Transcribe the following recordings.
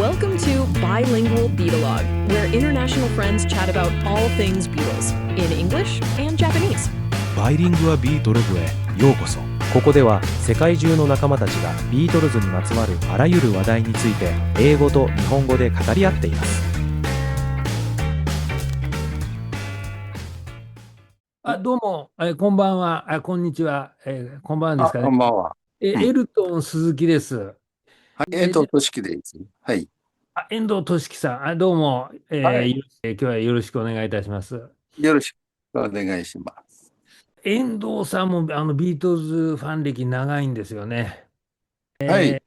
Welcome to Bilingual Beatologue, where international friends chat about all things Beatles, in English and Japanese. バイリングはビートルズへようこそ。ここでは世界中の仲間たちがビートルズにまつわるあらゆる話題について英語と日本語で語り合っています。どうも、こんばんは、こんにちは、こんばんはですかね。こんばんは。エルトン鈴木です。はい、としきです。はい。遠藤俊樹さん、どうも、はい。今日はよろしくお願いいたします。よろしくお願いします。遠藤さんもビートルズファン歴長いんですよね。はい。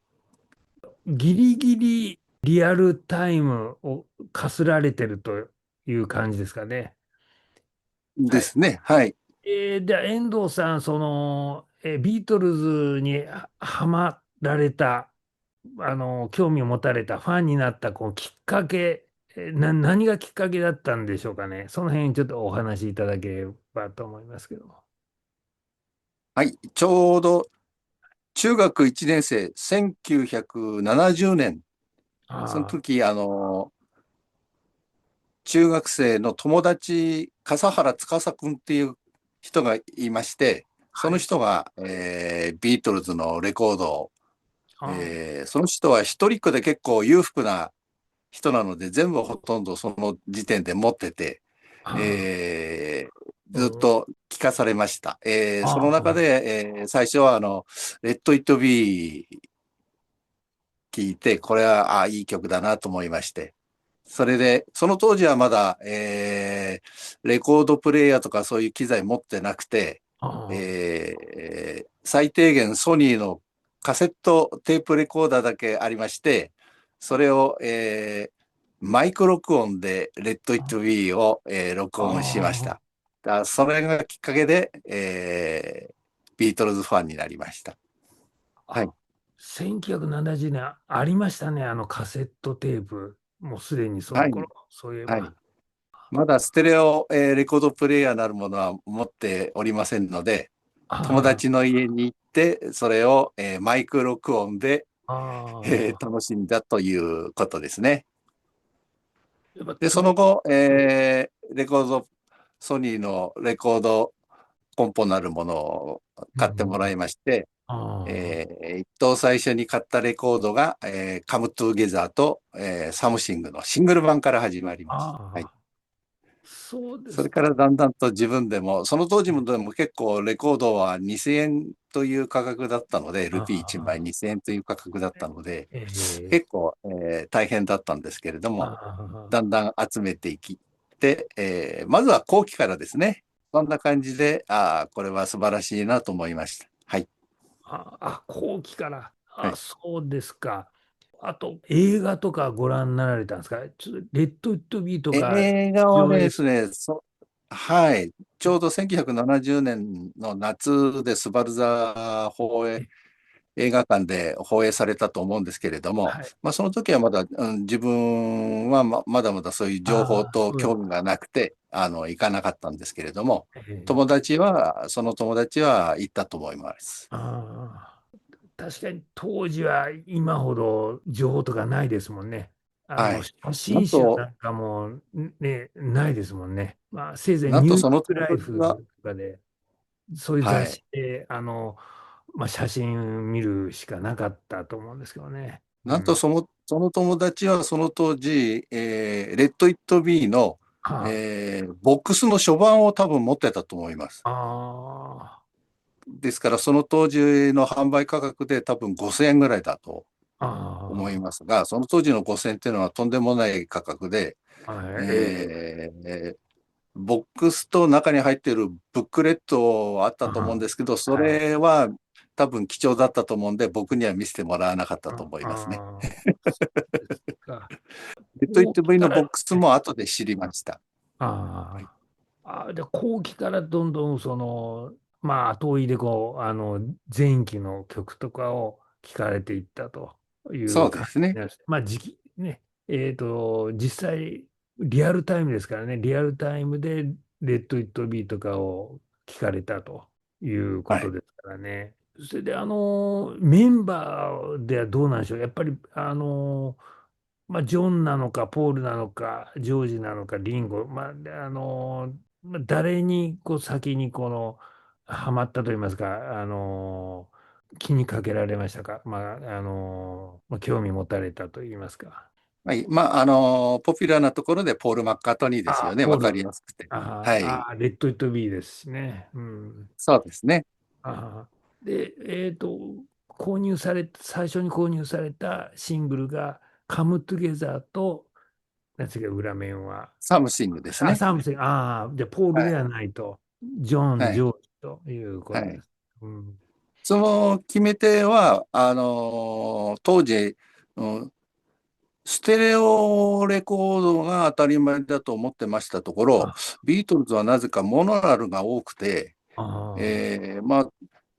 ギリギリリアルタイムを課すられてるという感じですかね。はい。ですね。はい。では遠藤さん、ビートルズにはまられた、興味を持たれた、ファンになったきっかけ、何がきっかけだったんでしょうかね。その辺ちょっとお話しいただければと思いますけども。はい。ちょうど中学1年生、1970年、そのあ時、中学生の友達、笠原司君っていう人がいまして、その人が、ビートルズのレコードを、その人は一人っ子で結構裕福な人なので、全部ほとんどその時点で持ってて、ずっと聞かされました。その中で、最初はレッド・イット・ビー聞いて、これはいい曲だなと思いまして。それで、その当時はまだ、レコードプレイヤーとかそういう機材持ってなくて、最低限ソニーのカセットテープレコーダーだけありまして、それを、マイク録音でレッド・イット・ビーを、録音しました。それがきっかけで、ビートルズファンになりました。はい。1970年ありましたね、カセットテープ。もうすでにその頃、そういえば。はい。まだステレオ、レコードプレイヤーなるものは持っておりませんので、友達の家に行って、それを、マイク録音で、楽しんだということですね。で、その後、レコード、ソニーのレコードコンポなるものを買ってもらいまして、一等最初に買ったレコードが、Come Together と、サムシングのシングル版から始まります。はい。そうです。それからだんだんと自分でも、その当時もでも結構レコードは2000円という価格だったので、LP1 枚2000円という価格だったので、結構、大変だったんですけれども、だんだん集めていきて、まずは後期からですね。そんな感じで、これは素晴らしいなと思いました。はい。後期から。はい。そうですか。あと、映画とかご覧になられたんですか？ちょっとレッド・イット・ビーとか映画はねですね、はい。ちょうど1970年の夏でスバル座映画館で放映されたと思うんですけれども、その時はまだ、自分はまだまだそういう情報と興味がなくて、行かなかったんですけれども、その友達は行ったと思います。確かに当時は今ほど情報とかないですもんね。はい。写真集なんかもね、ないですもんね。せいぜいニューヨークライフとかで、そういう雑誌で、写真見るしかなかったと思うんですけどね。なんとその友達はその当時、レッド・イット・ビーの、ボックスの初版を多分持ってたと思います。ですからその当時の販売価格で多分5000円ぐらいだと思いますが、その当時の5000円っていうのはとんでもない価格で、ボックスと中に入っているブックレットあったと思うんですけど、それは多分貴重だったと思うんで、僕には見せてもらわなかったと思いますね。レッド・イット・ビーのボックスも後で知りました。で後期からどんどん後追いで前期の曲とかを聴かれていったという感じです。実際リアルタイムですからね、リアルタイムでレッド・イット・ビーとかを聞かれたということですからね。それでメンバーではどうなんでしょう。やっぱりジョンなのか、ポールなのか、ジョージなのか、リンゴ、誰に先にハマったと言いますか、気にかけられましたか、興味持たれたと言いますか。はい。ポピュラーなところでポール・マッカートニーですよね。わかポール、りやすくて。はい。レッド・イット・ビーですしね。うん。そうですね。で、最初に購入されたシングルが、カム・トゥゲザーと、なんですか、裏面は。サムシングですね。サムシング、じゃあ、ポールでははい。ないと、ジョン、はい。ジョージというこはい。とです。うん。その決め手は、当時、うん、ステレオレコードが当たり前だと思ってましたところ、あビートルズはなぜかモノラルが多くて、あ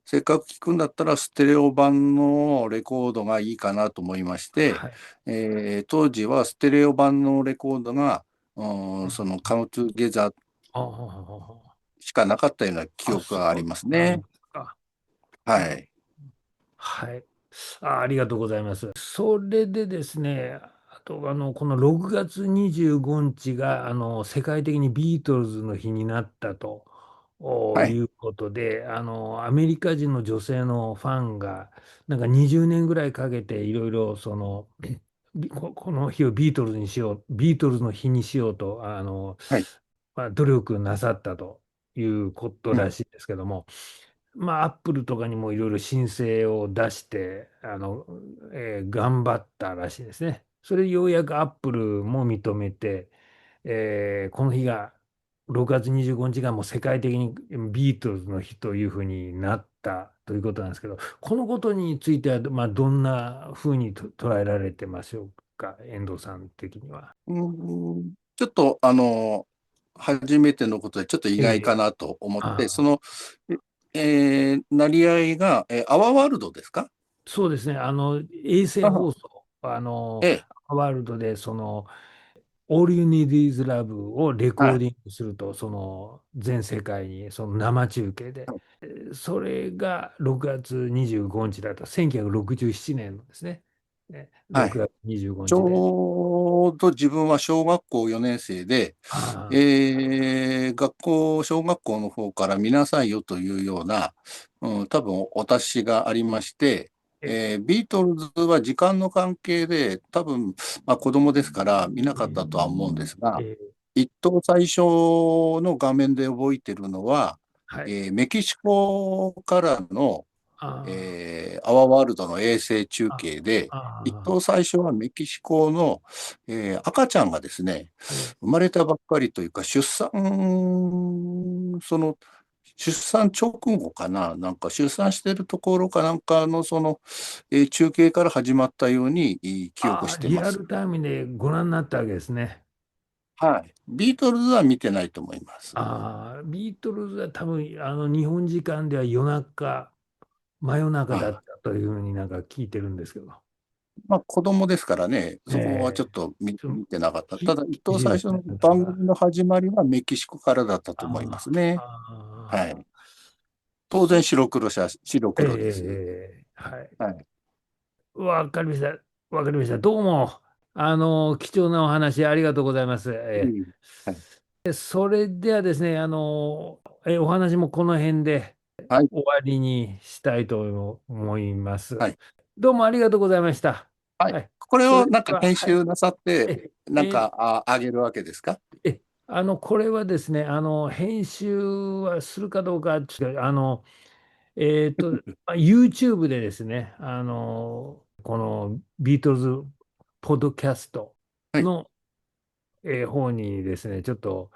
せっかく聞くんだったらステレオ版のレコードがいいかなと思いまして、はい。当時はステレオ版のレコードが、そのカムトゥゲザーああ、しかなかったような記憶がありそうますね。なんですか。うん、はい。はい。ありがとうございます。それでですね、あと、この6月25日が、世界的にビートルズの日になったとはい。いうことで、アメリカ人の女性のファンが、なんか20年ぐらいかけて、いろいろ、この日をビートルズにしよう、ビートルズの日にしようと、はい。努力なさったということうん。らしいですけども、アップルとかにもいろいろ申請を出して、頑張ったらしいですね。それでようやくアップルも認めて、この日が、6月25日がもう世界的にビートルズの日というふうになったということなんですけど、このことについては、どんなふうに捉えられてましょうか、遠藤さん的には。ちょっと、初めてのことでちょっと意ええ、外かなと思って、ああ、成り合いが、アワーワールドですか？そうですね、衛星放あ、送、ええ、ワールドで、All You Need Is Love をレコはい。ーディングすると、全世界にその生中継で、それが6月25日だった、1967年のですね、6はい。月25ち日で。ょうど自分は小学校4年生で、あ小学校の方から見なさいよというような、多分お達しがありまして、えビートルズは時間の関係で、多分、子供ですから見なかったとは思うんですが、え一等最初の画面で覚えてるのは、はい。メキシコからの、あアワーワールドの衛星中あ、継で、一あ等最初はメキシコの、赤ちゃんがですね、え生まれたばっかりというか、出産直後かな、なんか出産してるところかなんかの中継から始まったように記憶してリます。アルタイムでご覧になったわけですね。はい。ビートルズは見てないと思います。ビートルズは多分、日本時間では真夜中だっあ、たというふうになんか聞いてるんですけど。子供ですからね、そこはちょっえとちょ見てなかった。ただ、一等記事ですね、最初のなんか。番組の始まりはメキシコからだったと思いますあね。はあ、い。当然そ白え黒です。はい。はい。わかりました。わかりました。どうも、貴重なお話ありがとうございます。はい。それではですね、お話もこの辺ではい。終わりにしたいと思います。はい。どうもありがとうございました。はい。はい。これそれでをなんかは、はい。編集なさって、え、え、なんかあげるわけですか？これはですね、編集はするかどうか、ちょっとYouTube でですね、このビートルズポッドキャストはい。の、方にですね、ちょっと、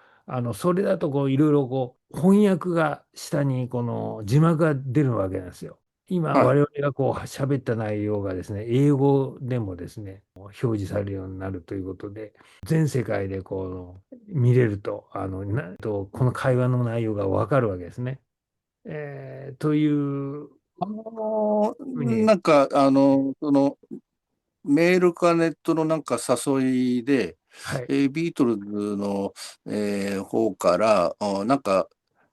それだといろいろ翻訳が下にこの字幕が出るわけなんですよ。今、はい。我々が喋った内容がですね、英語でもですね、表示されるようになるということで、全世界で見れると、この会話の内容がわかるわけですね。というふうに、なんか、メールかネットのなんか誘いで、はい。ビートルズの、方から、なんか、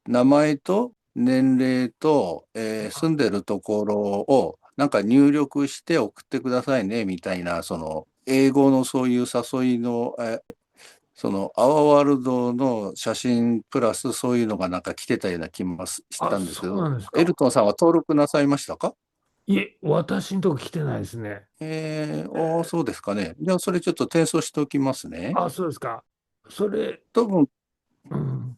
名前と年齢と、住んでるところを、なんか入力して送ってくださいね、みたいな、英語のそういう誘いの、そのアワーワールドの写真プラスそういうのがなんか来てたような気もしたんですけそうなど、んですか。エルトンさんは登録なさいましたか？いえ、私のとこ来てないですね。そうですかね。じゃあそれちょっと転送しておきますね。そうですか。それ、多分うん。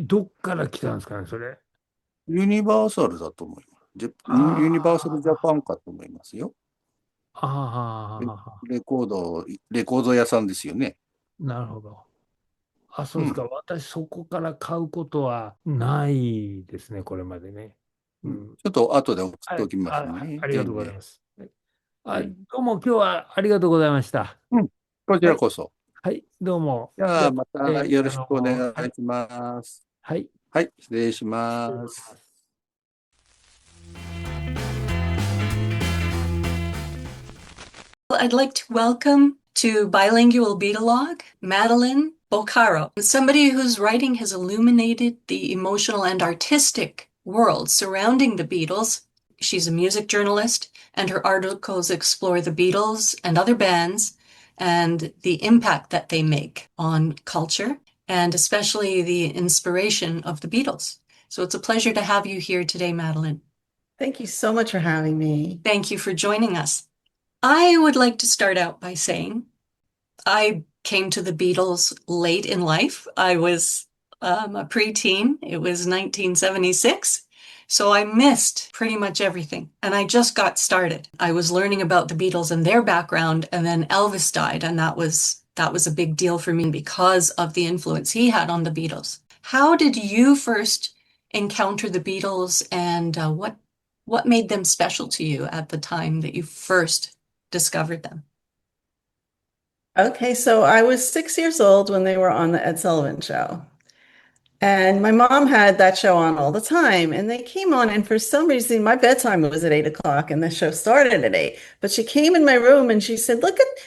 どっから来たんですかね、それ。ユニバーサルだと思います。ユニバーサルジャあパンかと思いますよ。あ、ああ、レコード屋さんですよね。なるほど。そうですか。うん。私、そこから買うことはないですね、これまでね。うん、うん。ちょっと後で送ってはい、おきますね。ありがとうございます。はい。どうも今日はありがとうございました。うん。こちはい、らこそ。はい、どうも。じゃあ、じゃあ、またよろしくお願はい、いします。はい、はい、失礼し失礼します。ます。I'd like to welcome to Bilingual Beatolog, Madeline Bocaro, somebody whose writing has illuminated the emotional and artistic world surrounding the Beatles. She's a music journalist, and her articles explore the Beatles and other bands and the impact that they make on culture, and especially the inspiration of the Beatles. So it's a pleasure to have you here today, Madeline. Thank you so much for having me. Thank you for joining us. I would like to start out by saying I came to the Beatles late in life. I was a preteen. It was 1976. So I missed pretty much everything. And I just got started. I was learning about the Beatles and their background, and then Elvis died, and that was a big deal for me because of the influence he had on the Beatles. How did you first encounter the Beatles, and what made them special to you at the time that you first discovered them? Okay, so I was 6 years old when they were on the Ed Sullivan Show. And my mom had that show on all the time. And they came on, and for some reason, my bedtime was at 8 o'clock, and the show started at 8. But she came in my room and she said,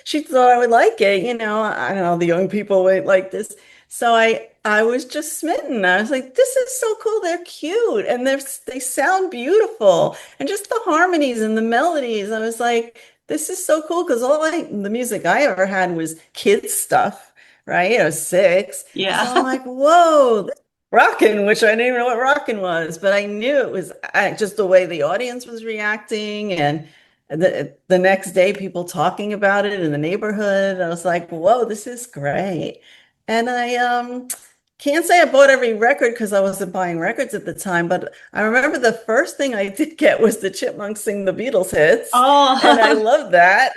she thought I would like it. I don't know, the young people would like this. So I was just smitten. I was like, this is so cool. They're cute and they sound beautiful. And just the harmonies and the melodies. I was like, this is so cool, because the music I ever had was kids stuff, right? I was 6. So I'm Yeah. like, whoa, rockin', which I didn't even know what rockin' was, but I knew it was just the way the audience was reacting, and the next day people talking about it in the neighborhood. I was like, whoa, this is great. And I can't say I bought every record because I wasn't buying records at the time, but I remember the first thing I did get was the Chipmunks sing the Beatles hits, and I Oh, loved that.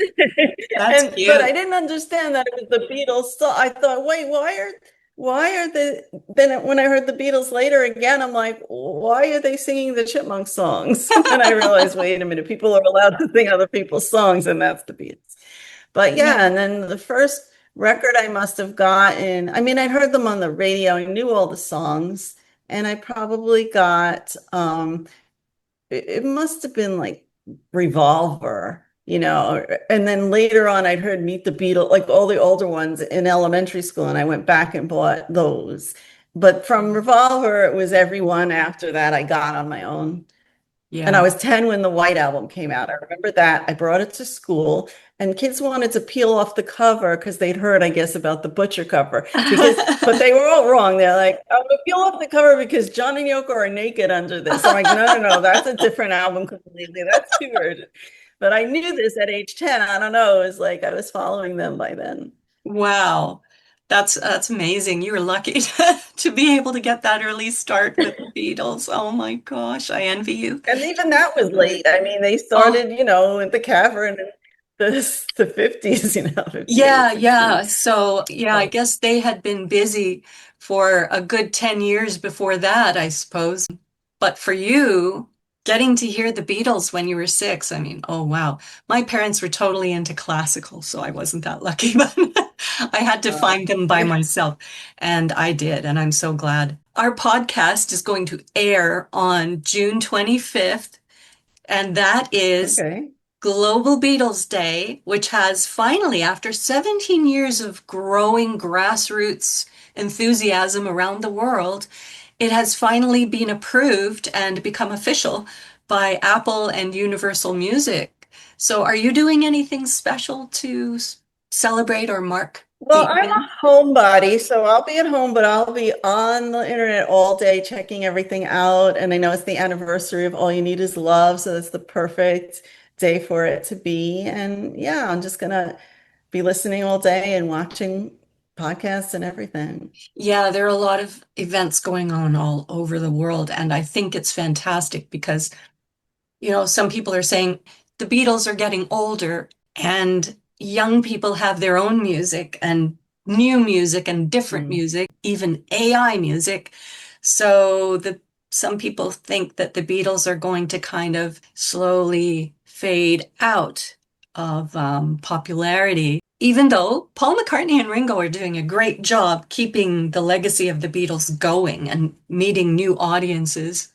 that's But I cute. didn't understand that it was the Beatles. So I thought, wait, why are the then when I heard the Beatles later again, I'm like, why are they singing the Chipmunk songs? And then I realized, wait a minute, people are allowed to sing other people's songs, and that's the Beatles. But Yeah. yeah, and then the first record I must have gotten, I mean, I'd heard them on the radio, I knew all the songs, and I probably got it must have been like Revolver, and then later on I'd heard Meet the Beatles, like all the older ones in elementary school, and I went back and bought those. But from Revolver, it was everyone after that I got on my own. And I Yeah. was 10 when the White Album came out. I remember that. I brought it to school, and kids wanted to peel off the cover because they'd heard, I guess, about the Butcher cover. But they were all wrong. They're like, I'm gonna peel off the cover because John and Yoko are naked under this. I'm like, no, no, no, that's a different album completely. That's too weird. But I knew this at age 10. I don't know. It was like I was following them by then. Wow. That's amazing. You were lucky to be able to get that early start with the Beatles. Oh my gosh, I envy you. And even that was late. I mean, they Oh, started, at the cavern in the 50s, 58, yeah, 60. yeah. So, yeah, I So guess they had been busy for a good 10 years before that, I suppose. But for you, getting to hear the Beatles when you were 6, I mean, oh wow. My parents were totally into classical, so I wasn't that lucky, but I had to uh, find them by myself. And I did, and I'm so glad. Our podcast is going to air on June 25th, and that is okay. Global Beatles Day, which has finally, after 17 years of growing grassroots enthusiasm around the world, it has finally been approved and become official by Apple and Universal Music. So are you doing anything special to celebrate or mark Well, the I'm event? a homebody, so I'll be at home, but I'll be on the internet all day checking everything out. And I know it's the anniversary of All You Need Is Love, so that's the perfect day for it to be. And yeah, I'm just gonna be listening all day and watching podcasts and everything. Yeah, there are a lot of events going on all over the world, and I think it's fantastic because, some people are saying the Beatles are getting older and young people have their own music and new music and different music, even AI music. So some people think that the Beatles are going to kind of slowly fade out of popularity, even though Paul McCartney and Ringo are doing a great job keeping the legacy of the Beatles going and meeting new audiences.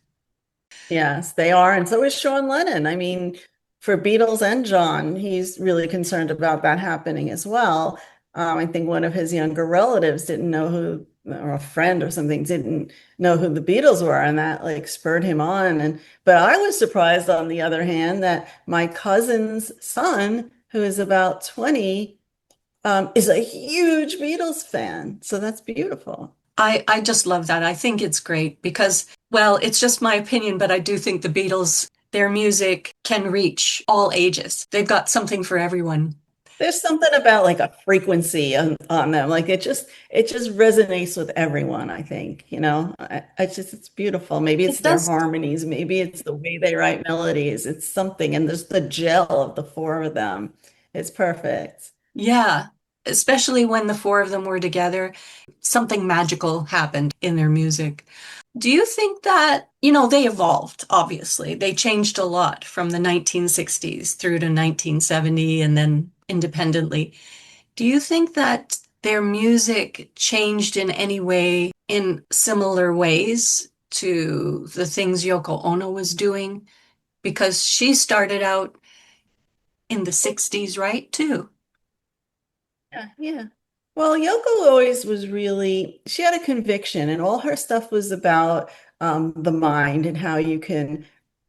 Yes, they are. And so is Sean Lennon. I mean, for Beatles and John, he's really concerned about that happening as well. I think one of his younger relatives didn't know who, or a friend or something didn't know who the Beatles were, and that like spurred him on. But I was surprised, on the other hand, that my cousin's son, who is about 20, is a huge Beatles fan. So that's beautiful. I just love that. I think it's great because, well, it's just my opinion, but I do think the Beatles, their music can reach all ages. They've got something for everyone. There's something about like a frequency on them. Like it just resonates with everyone, I think, it's beautiful. Maybe it's their harmonies, maybe it's the way they write melodies. It's something, and there's the gel of the four of them. It's perfect. Yeah, especially when the four of them were together, something magical happened in their music. Do you think that, they evolved, obviously. They changed a lot from the 1960s through to 1970 and then independently. Do you think that their music changed in any way, in similar ways to the things Yoko Ono was doing? Because she started out in the 60s, right, too? Yeah. Well, Yoko always was she had a conviction, and all her stuff was about the mind and how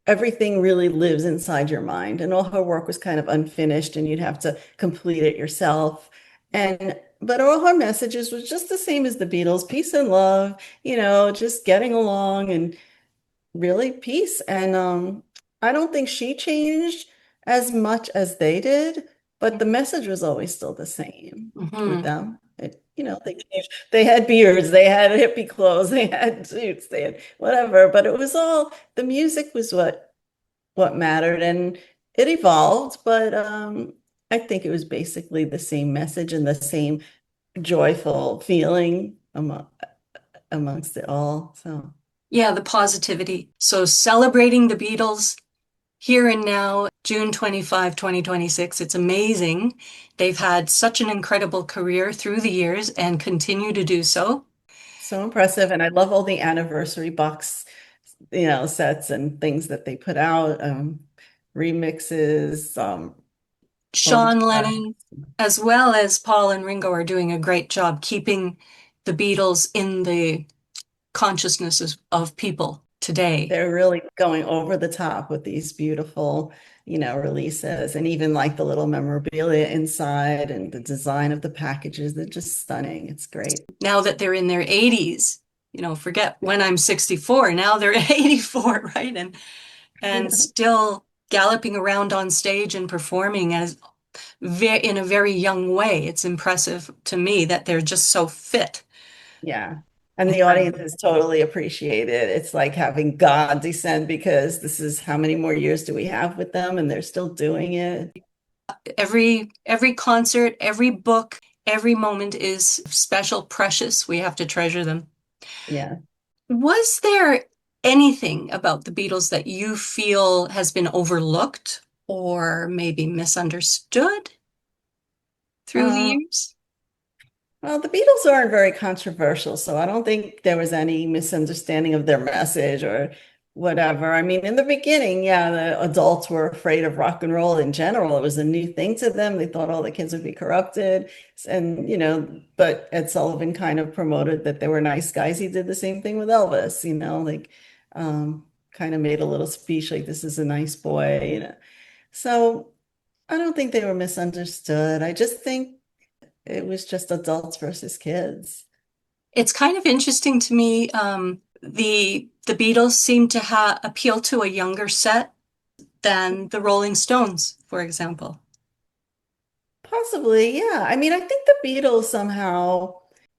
everything really lives inside your mind. And all her work was kind of unfinished, and you'd have to complete it yourself. But all her messages was just the same as the Beatles: peace and love, just getting along and really peace. And I don't think she changed as much as they did, but the message was always still the same with them. They had beards, they had hippie clothes, they had suits, they had whatever, but it was all, the music was what mattered, and it evolved, but I think it was basically the same message and the same joyful feeling amongst it all. So yeah, the positivity. So celebrating the Beatles here and now, June 25, 2026. It's amazing. They've had such an incredible career through the years and continue to do so. So impressive. And I love all the anniversary box, sets and things that they put out, remixes. Sean Lennon, as well as Paul and Ringo, are doing a great job keeping the Beatles in the consciousness of people today. They're really going over the top with these beautiful, releases, and even like the little memorabilia inside and the design of the packages. They're just stunning. It's great. Now that they're in their 80s, forget when I'm 64, now they're 84, right? And still galloping around on stage and performing in a very young way. It's impressive to me that they're just so fit. Yeah. And the audience is totally appreciated. It's like having God descend, because this is how many more years do we have with them, and they're still doing it. Every concert, every book, every moment is special, precious. We have to treasure them. Yeah. Was there anything about the Beatles that you feel has been overlooked or maybe misunderstood through the years? Well, the Beatles aren't very controversial, so I don't think there was any misunderstanding of their message or whatever. I mean, in the beginning, yeah, the adults were afraid of rock and roll in general. It was a new thing to them. They thought all the kids would be corrupted. And, but Ed Sullivan kind of promoted that they were nice guys. He did the same thing with Elvis, kind of made a little speech like, this is a nice boy, So I don't think they were misunderstood. I just think it was just adults versus kids. It's kind of interesting to me. The Beatles seem to appeal to a younger set than the Rolling Stones, for example. Possibly, yeah. I mean, I think the Beatles somehow,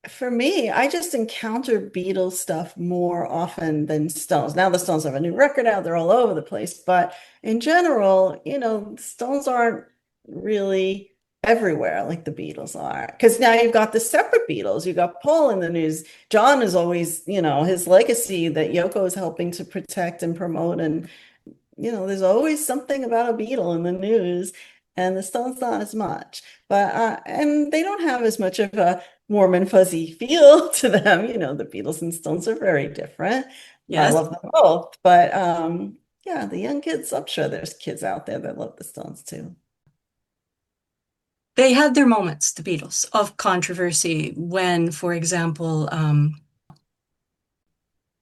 for me, I just encounter Beatles stuff more often than Stones. Now the Stones have a new record out, they're all over the place. But in general, Stones aren't really everywhere like the Beatles are. Because now you've got the separate Beatles. You've got Paul in the news. John is always, his legacy that Yoko is helping to protect and promote. And, there's always something about a Beatle in the news. And the Stones not as much. But and they don't have as much of a warm and fuzzy feel to them. The Beatles and Stones are very different. Yes. I love them both. But yeah, the young kids, I'm sure there's kids out there that love the Stones too. They had their moments, the Beatles, of controversy when, for example,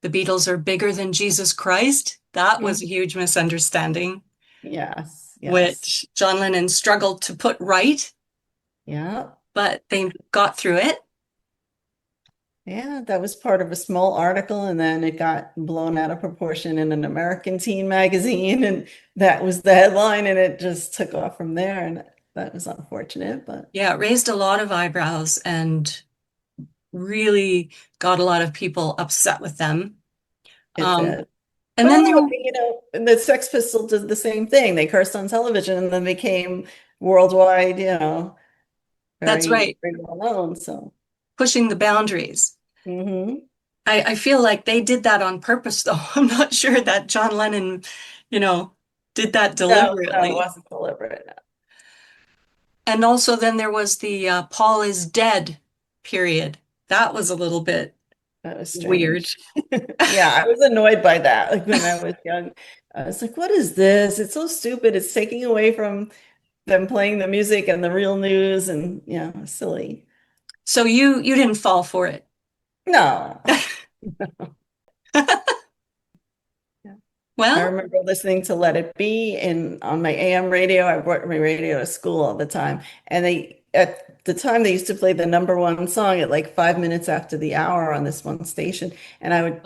the Beatles are bigger than Jesus Christ. That was a huge misunderstanding. Yes. Which John Lennon struggled to put right. Yeah. But they got through it. Yeah, that was part of a small article, and then it got blown out of proportion in an American teen magazine, and that was the headline, and it just took off from there, and that was unfortunate. But yeah, it raised a lot of eyebrows and really got a lot of people upset with them. It did. And but then anyway, the Sex Pistols did the same thing. They cursed on television and then became worldwide, that's right, very well known. So pushing the boundaries. Mm-hmm. I feel like they did that on purpose, though. I'm not sure that John Lennon, did that deliberately. No, it wasn't deliberate. No. And also then there was the Paul is dead period. That was a little bit weird. Yeah, I was annoyed by that. Like when I was young, I was like, what is this? It's so stupid. It's taking away from them playing the music and the real news, and silly. So you didn't fall for it? No. Well, I remember listening to Let It Be on my AM radio. I brought my radio to school all the time. And at the time, they used to play the #1 song at like 5 minutes after the hour on this one station. And I would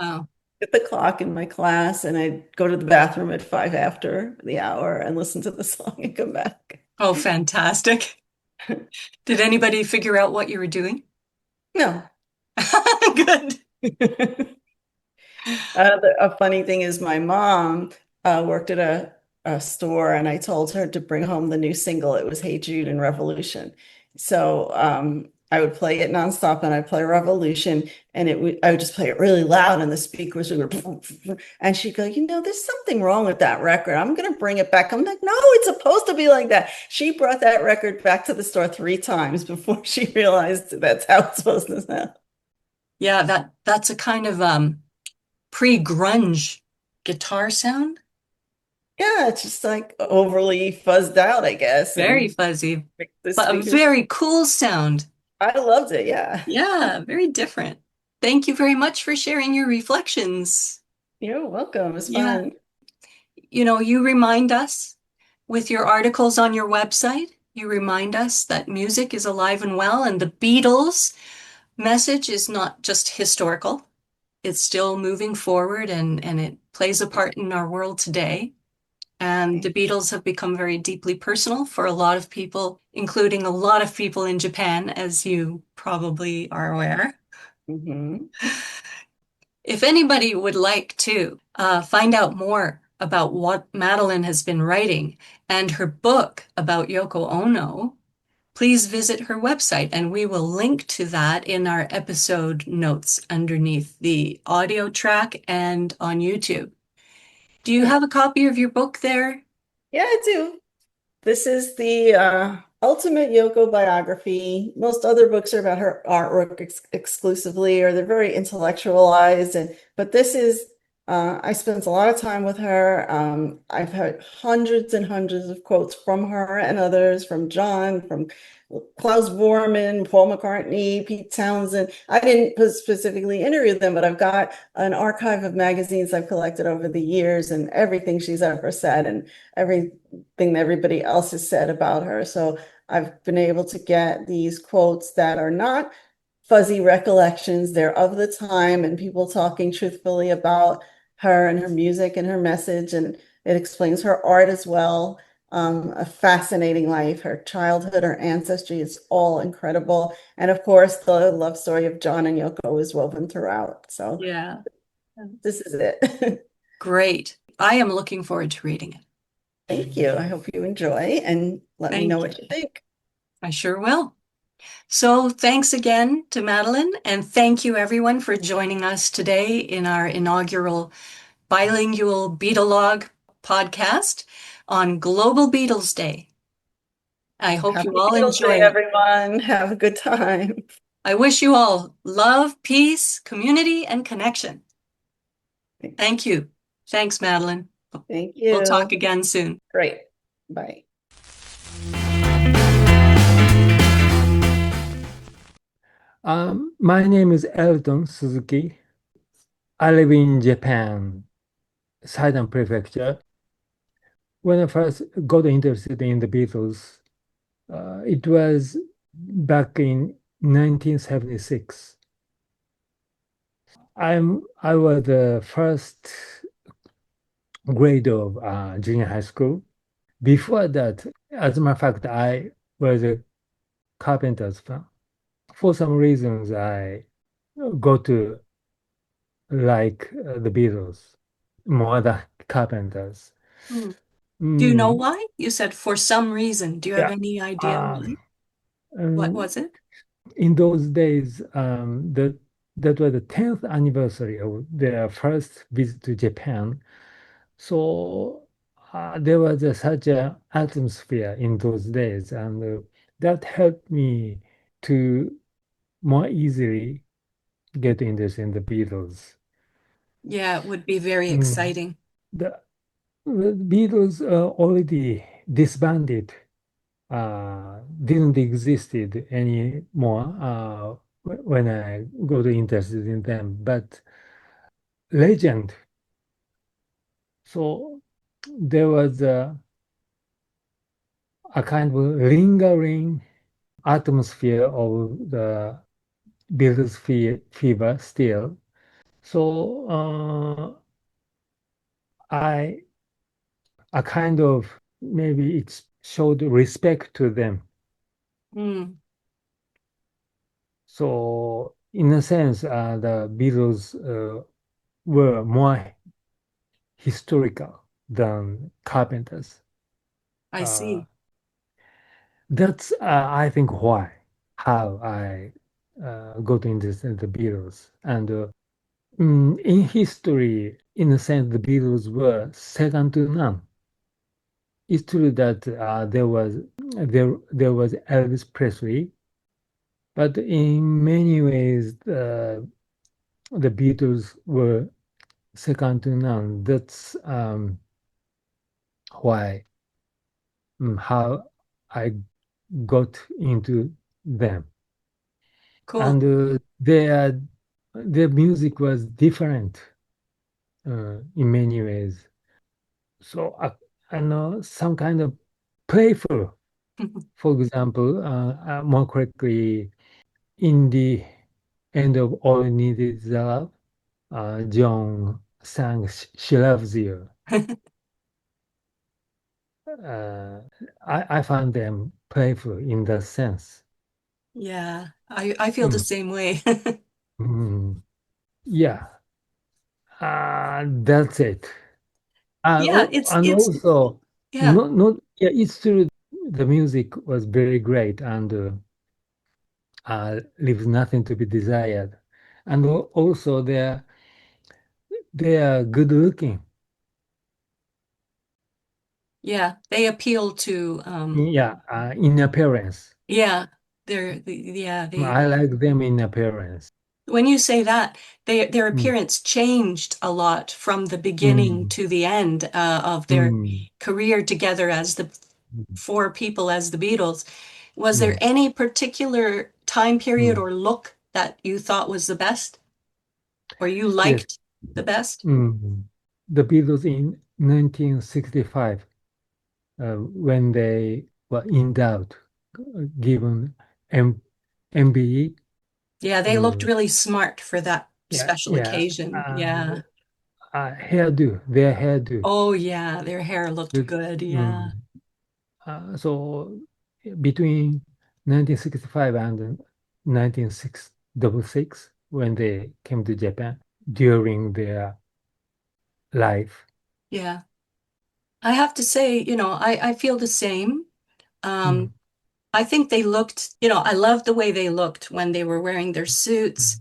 get the clock in my class, and I'd go to the bathroom at 5 after the hour and listen to the song and come back. Oh, fantastic. Did anybody figure out what you were doing? No. Good. A funny thing is my mom worked at a store, and I told her to bring home the new single. It was Hey Jude and Revolution. So I would play it nonstop, and I'd play Revolution, and I would just play it really loud, and the speakers would go, and she'd go, there's something wrong with that record. I'm going to bring it back. I'm like, no, it's supposed to be like that. She brought that record back to the store 3 times before she realized that's how it's supposed to sound. Yeah, that's a kind of pre-grunge guitar sound. Yeah, it's just like overly fuzzed out, I guess. Very fuzzy, but a very cool sound. I loved it, yeah. Yeah, very different. Thank you very much for sharing your reflections. You're welcome. It's fun. You remind us with your articles on your website, you remind us that music is alive and well, and the Beatles' message is not just historical. It's still moving forward, and it plays a part in our world today. And the Beatles have become very deeply personal for a lot of people, including a lot of people in Japan, as you probably are aware. Mm-hmm. If anybody would like to find out more about what Madeline has been writing and her book about Yoko Ono, please visit her website, and we will link to that in our episode notes underneath the audio track and on YouTube. Do you have a copy of your book there? Yeah, I do. This is the ultimate Yoko biography. Most other books are about her artwork exclusively, or they're very intellectualized. But this is I spent a lot of time with her. I've heard hundreds and hundreds of quotes from her and others, from John, from Klaus Bormann, Paul McCartney, Pete Townsend. I didn't specifically interview them, but I've got an archive of magazines I've collected over the years and everything she's ever said and everything that everybody else has said about her. So I've been able to get these quotes that are not fuzzy recollections. They're of the time and people talking truthfully about her and her music and her message. And it explains her art as well. A fascinating life, her childhood, her ancestry is all incredible. And of course, the love story of John and Yoko is woven throughout. So Yeah. this is it. Great. I am looking forward to reading it. Thank you. I hope you enjoy and let me Thank know you. what you think. I sure will. So thanks again to Madeline, and thank you everyone for joining us today in our inaugural bilingual Beatleog podcast on Global Beatles Day. I hope Happy you all Beatles enjoy Day, it. everyone. Have a good time. I wish you all love, peace, community, and connection. Thank you. Thanks, Madeline. Thank you. We'll talk again soon. Great. Bye. My name is Elton Suzuki. I live in Japan, Saidan Prefecture. When I first got interested in the Beatles, it was back in 1976. I was the first grade of junior high school. Before that, as a matter of fact, I was a Carpenter's fan. For some reasons, I got to like the Beatles more than Carpenters. Do you know why? You said for some reason. Do you have any idea why? What was it? In those days, that was the 10th anniversary of their first visit to Japan. So there was such an atmosphere in those days, and that helped me to more easily get interested in the Beatles. Yeah, it would be very exciting. The Beatles already disbanded, didn't existed anymore when I got interested in them, but legend. So there was a kind of lingering atmosphere of the Beatles fever still. So I kind of maybe it showed respect to them. So in a sense, the Beatles were more historical than Carpenters. I see. That's I think how I got interested in the Beatles. And in history, in a sense, the Beatles were second to none. It's true that there was Elvis Presley, but in many ways, the Beatles were second to none. That's why how I got into them. Cool. And their music was different in many ways. So I know some kind of playful. For example, more correctly, in the end of All You Need Is Love, John sang She Loves You. I found them playful in that sense. Yeah, I feel the same way. Yeah, that's it. Yeah, also, it's true. The music was very great and leaves nothing to be desired. And also, they are good looking. Yeah, they appeal to in appearance. yeah, they I like them in appearance. when you say that, their appearance changed a lot from the beginning to the end of their career together as the four people as the Beatles. Was there any particular time period or look that you thought was the best, or you liked the best? The Beatles in 1965, when they were in doubt, given MBE. Yeah, they looked really smart for that special occasion. Their hairdo. Oh, yeah, their hair looked good. Yeah. So between 1965 and 1966, when they came to Japan during their life. Yeah. I have to say, I feel the same. I think they looked, I loved the way they looked when they were wearing their suits,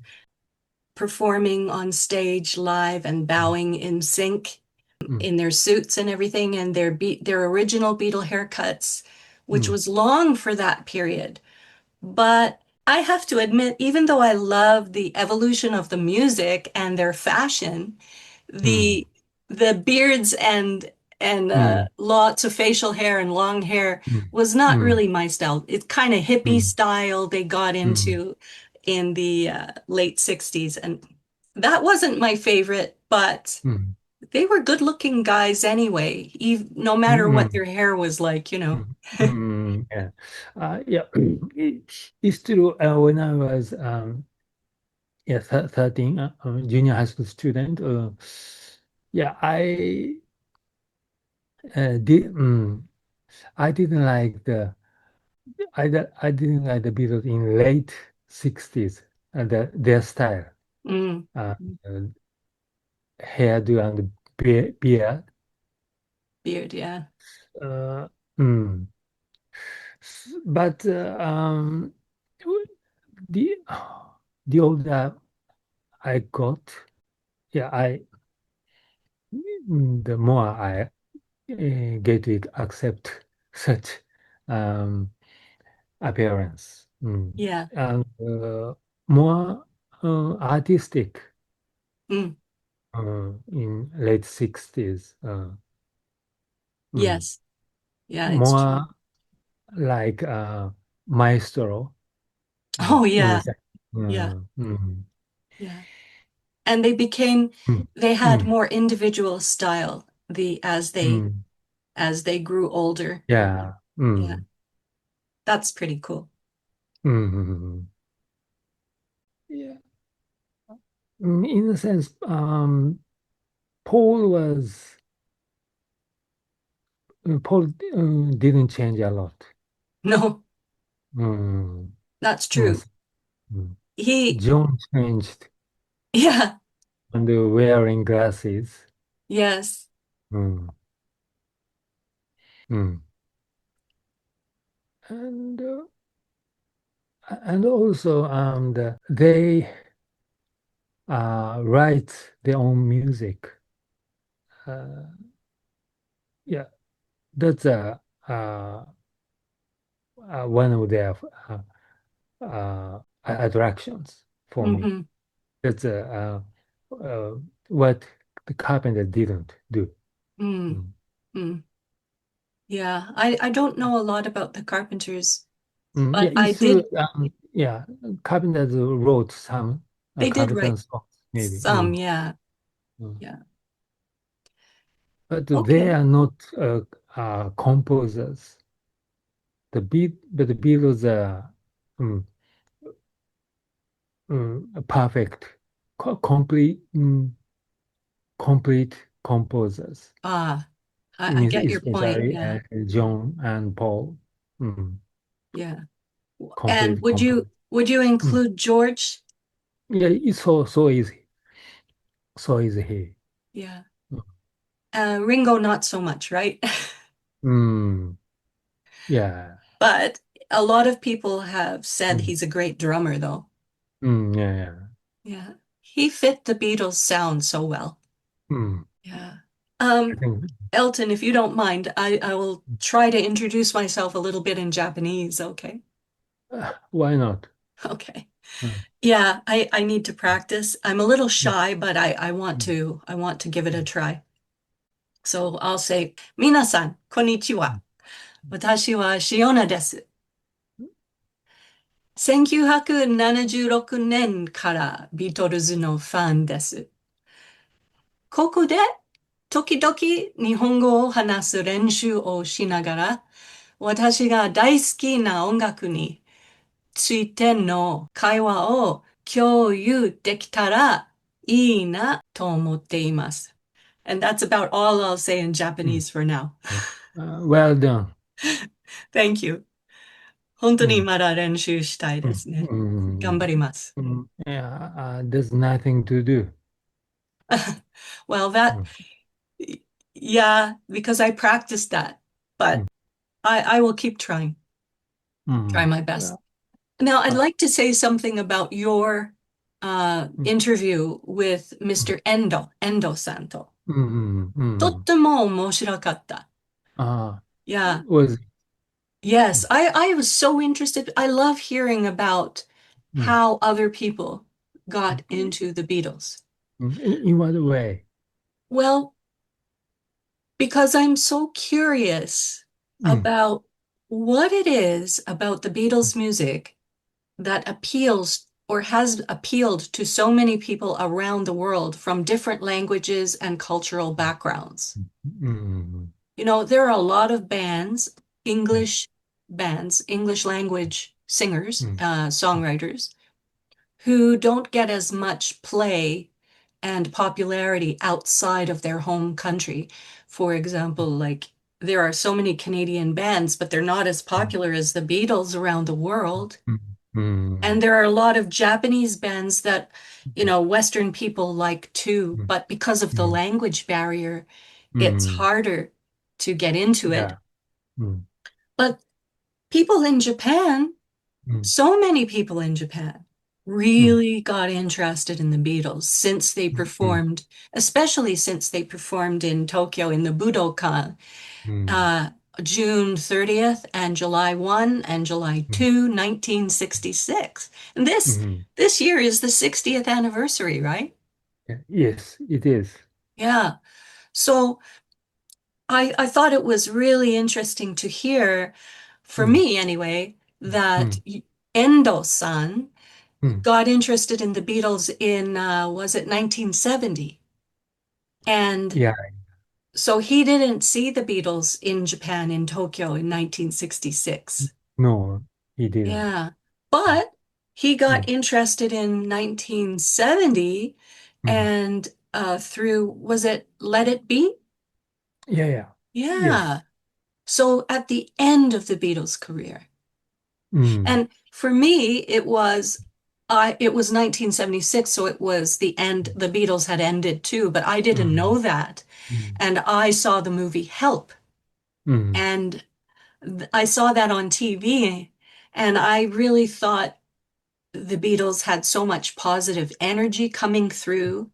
performing on stage live and bowing in sync in their suits and everything, and their original Beatle haircuts, which was long for that period. But I have to admit, even though I love the evolution of the music and their fashion, the beards and lots of facial hair and long hair was not really my style. It's kind of hippie style they got into in the late 60s. And that wasn't my favorite, but they were good looking guys anyway, no matter what their hair was like, Yeah. It's true. When I was 13, junior high school student, I didn't like the Beatles in late 60s and their style, hairdo and beard. Beard, yeah. But the older I got, the more I get to accept such appearance. Yeah. And more artistic in late 60s. Yes. Yeah, it's more true. like maestro. Oh, yeah. Yeah. Yeah. And they had more individual style as they grew older. Yeah. Yeah. That's pretty cool. Yeah. In a sense, Paul didn't change a lot. No, that's true. John changed Yeah, and wearing glasses. yes. And also they write their own music. That's one of their attractions for me. That's what the Carpenter didn't do. Yeah, I don't know a lot about the Carpenters, Yeah, but I it's did. Carpenter wrote some They did Carpenter write songs, maybe. some, yeah. But Okay. they are not composers. But the Beatles are perfect, complete composers. I get your point. Especially Yeah, John and Paul. yeah. Complete And would you include George? Yeah, it's so easy. So easy here. Yeah. Ringo, not so much, right? Yeah. But a lot of people have said he's a great drummer, though. Yeah. Yeah. He fit the Beatles sound so well. Yeah. I think, Elton, if you don't mind, I will try to introduce myself a little bit in Japanese, okay? why not? Okay. Yeah, I need to practice. I'm a little shy, but I want to give it a try. So I'll say, 皆さん、こんにちは。私はシオナです。1976年からビートルズのファンです。ここで時々日本語を話す練習をしながら、私が大好きな音楽についての会話を共有できたらいいなと思っています。And that's about all I'll say in Japanese for now. Well done. Thank you. 本当にまだ練習したいですね。頑張ります。Yeah, there's nothing to do. Well, yeah, because I practiced that, but I will keep trying. Try my best. Now, I'd like to say something about your interview with Mr. Endo さんと。とっても面白かった。Yeah. Yes, I was so interested. I love hearing about how other people got into the Beatles. In what way? Well, because I'm so curious about what it is about the Beatles music that appeals or has appealed to so many people around the world from different languages and cultural backgrounds. You know, there are a lot of English bands, English language singers, songwriters, who don't get as much play and popularity outside of their home country. For example, like there are so many Canadian bands, but they're not as popular as the Beatles around the world. And there are a lot of Japanese bands that, you know, Western people like too, but because of the language barrier, it's harder to get into it. But people in Japan, so many people in Japan really got interested in the Beatles since they performed, especially since they performed in Tokyo in the Budokan, June 30th and July 1 and July 2, 1966. And this year is the 60th anniversary, right? Yes, it is. Yeah. So I thought it was really interesting to hear, for me anyway, that Endo-san got interested in the Beatles in, was it 1970? And so he didn't see the Beatles in Japan, in Tokyo in 1966. No, he didn't. Yeah. But he got interested in 1970 and through, was it Let It Be? Yeah. Yeah. So at the end of the Beatles' career. And for me, it was 1976, so it was the end. The Beatles had ended too, but I didn't know that. And I saw the movie Help. And I saw that on TV, and I really thought the Beatles had so much positive energy coming through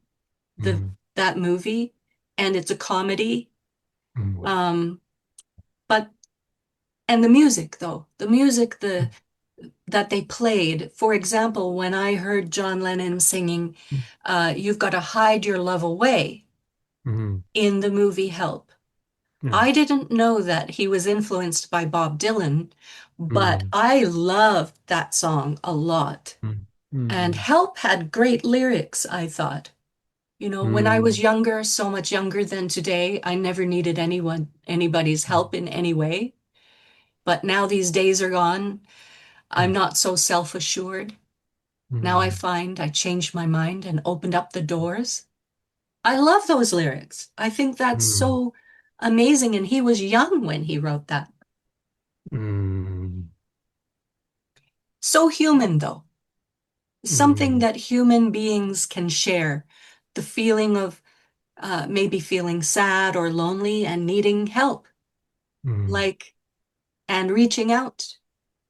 that movie, and it's a comedy. And the music, though, that they played. For example, when I heard John Lennon singing, You've Got to Hide Your Love Away in the movie Help. I didn't know that he was influenced by Bob Dylan, but I loved that song a lot. And Help had great lyrics, I thought. You know, when I was younger, so much younger than today, I never needed anybody's help in any way. But now these days are gone. I'm not so self-assured. Now I find I changed my mind and opened up the doors. I love those lyrics. I think that's so amazing. And he was young when he wrote that. So human, though. Something that human beings can share. The feeling of maybe feeling sad or lonely and needing help. And reaching out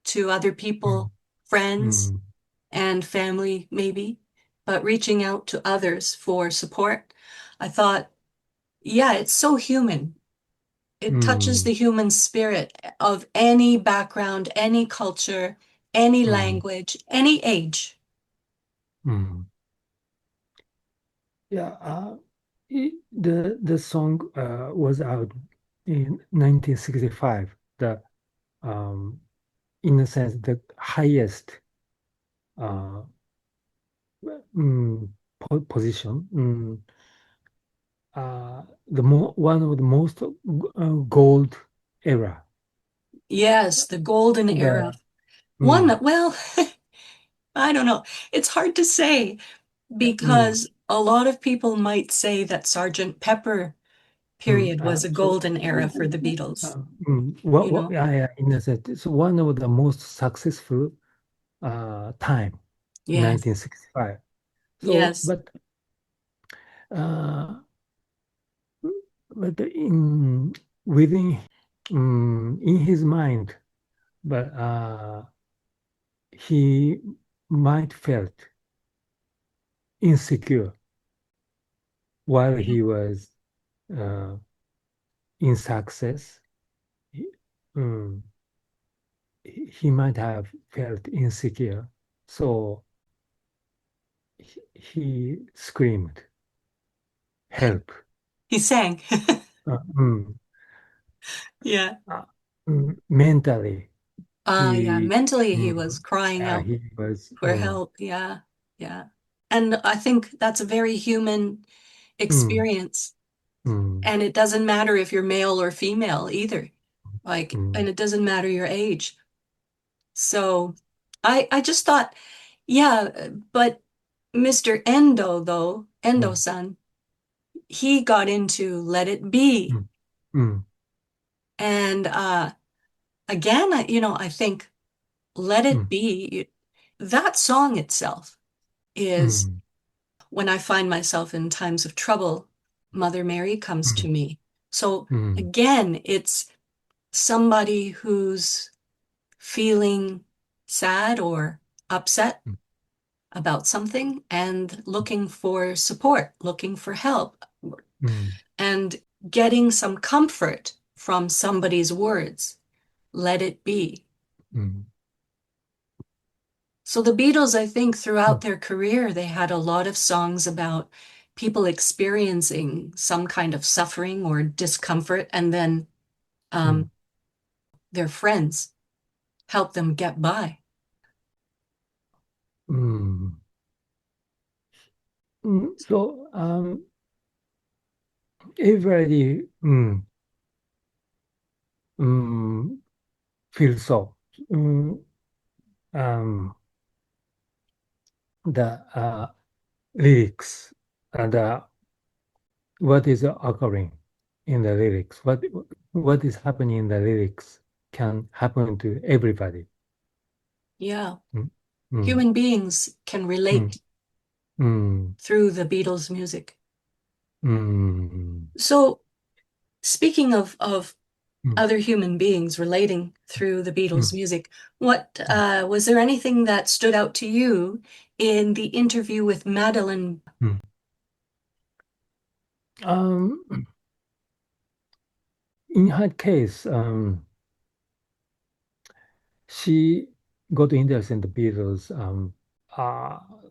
to other people, friends, and family, maybe, but reaching out to others for support. I thought, yeah, it's so human. It touches the human spirit of any background, any culture, any language, any age. Yeah, the song was out in 1965. In a sense, the highest uh, position, one of the most gold era. Yes, the golden era. Well, I don't know. It's hard to say because a lot of people might say that Sergeant Pepper period was a golden era for the Beatles. In a sense, it's one of the most successful time, Yes. 1965. So, Yes. but in his mind, but he might felt insecure while he was in success. He might have felt insecure, so he screamed, "Help!" He sang. Yeah. Mentally. Mentally he was crying out for help. Yeah. And I think that's a very human experience. And it doesn't matter if you're male or female either. And it doesn't matter your age. So I just thought, yeah, but Mr. Endo, though, Endo-san, he got into Let It Be. And again, I think Let It Be, that song itself is when I find myself in times of trouble, Mother Mary comes to me. So again, it's somebody who's feeling sad or upset about something and looking for support, looking for help, and getting some comfort from somebody's words. Let it be. So the Beatles, I think, throughout their career, they had a lot of songs about people experiencing some kind of suffering or discomfort, and then their friends help them get by. So everybody feels so. The lyrics and what is occurring in the lyrics, what is happening in the lyrics can happen to everybody. Yeah. Human beings can relate through the Beatles' music. So, speaking of other human beings relating through the Beatles' music, what was there anything that stood out to you in the interview with Madeline? In her case, she got interested in the Beatles